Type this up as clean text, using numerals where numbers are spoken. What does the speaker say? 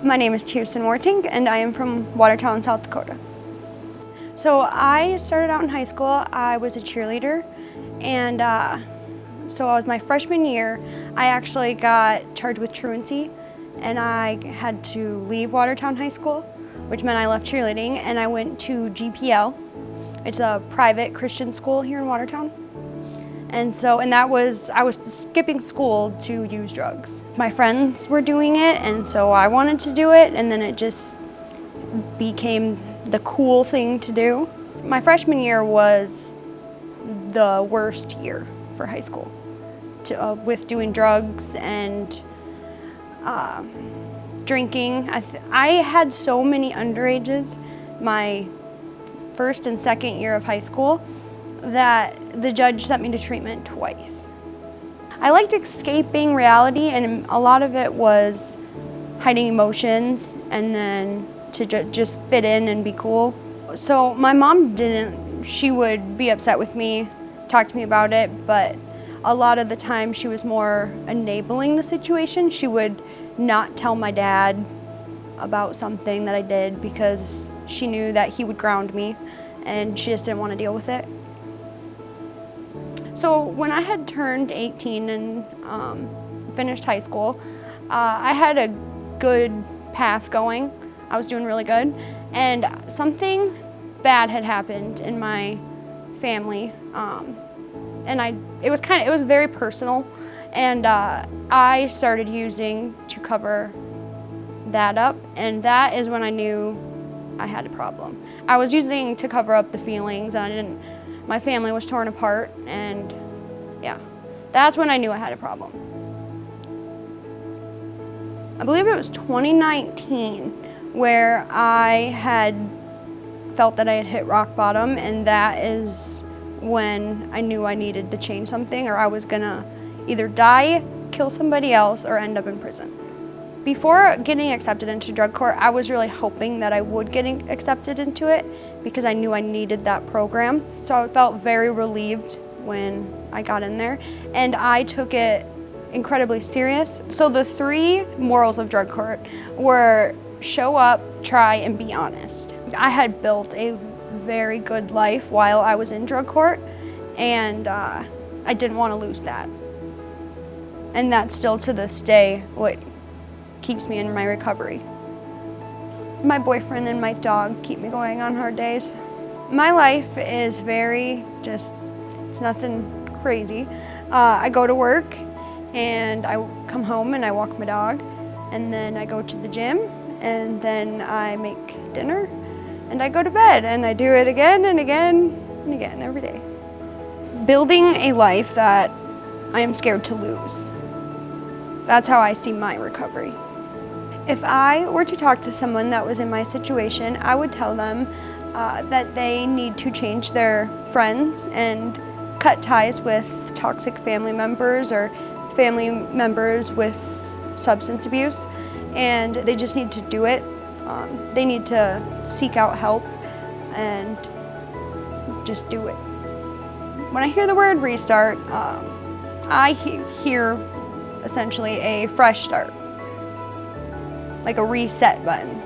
My name is Tiersen Woertink, and I am from Watertown, South Dakota. So I started out in high school. I was a cheerleader, and so I was my freshman year. I actually got charged with truancy, and I had to leave Watertown High School, which meant I left cheerleading, and I went to GPL. It's a private Christian school here in Watertown. I was skipping school to use drugs. My friends were doing it, and so I wanted to do it, and then it just became the cool thing to do. My freshman year was the worst year for high school, with doing drugs and drinking. I had so many underages my first and second year of high school that the judge sent me to treatment twice. I liked escaping reality, and a lot of it was hiding emotions and then to just fit in and be cool. So my mom she would be upset with me, talk to me about it, but a lot of the time she was more enabling the situation. She would not tell my dad about something that I did because she knew that he would ground me and she just didn't want to deal with it. So when I had turned 18 and finished high school, I had a good path going. I was doing really good, and something bad had happened in my family, it was very personal, and I started using to cover that up, and that is when I knew I had a problem. I was using to cover up the feelings, and my family was torn apart, and yeah, that's when I knew I had a problem. I believe it was 2019 where I had felt that I had hit rock bottom, and that is when I knew I needed to change something, or I was gonna either die, kill somebody else, or end up in prison. Before getting accepted into drug court, I was really hoping that I would get accepted into it because I knew I needed that program. So I felt very relieved when I got in there, and I took it incredibly serious. So the 3 morals of drug court were show up, try, and be honest. I had built a very good life while I was in drug court, and I didn't want to lose that. And that's still to this day what keeps me in my recovery. My boyfriend and my dog keep me going on hard days. My life is it's nothing crazy. I go to work and I come home and I walk my dog, and then I go to the gym, and then I make dinner, and I go to bed, and I do it again and again and again every day. Building a life that I am scared to lose. That's how I see my recovery. If I were to talk to someone that was in my situation, I would tell them that they need to change their friends and cut ties with toxic family members or family members with substance abuse, and they just need to do it. They need to seek out help and just do it. When I hear the word restart, I hear essentially a fresh start, like a reset button.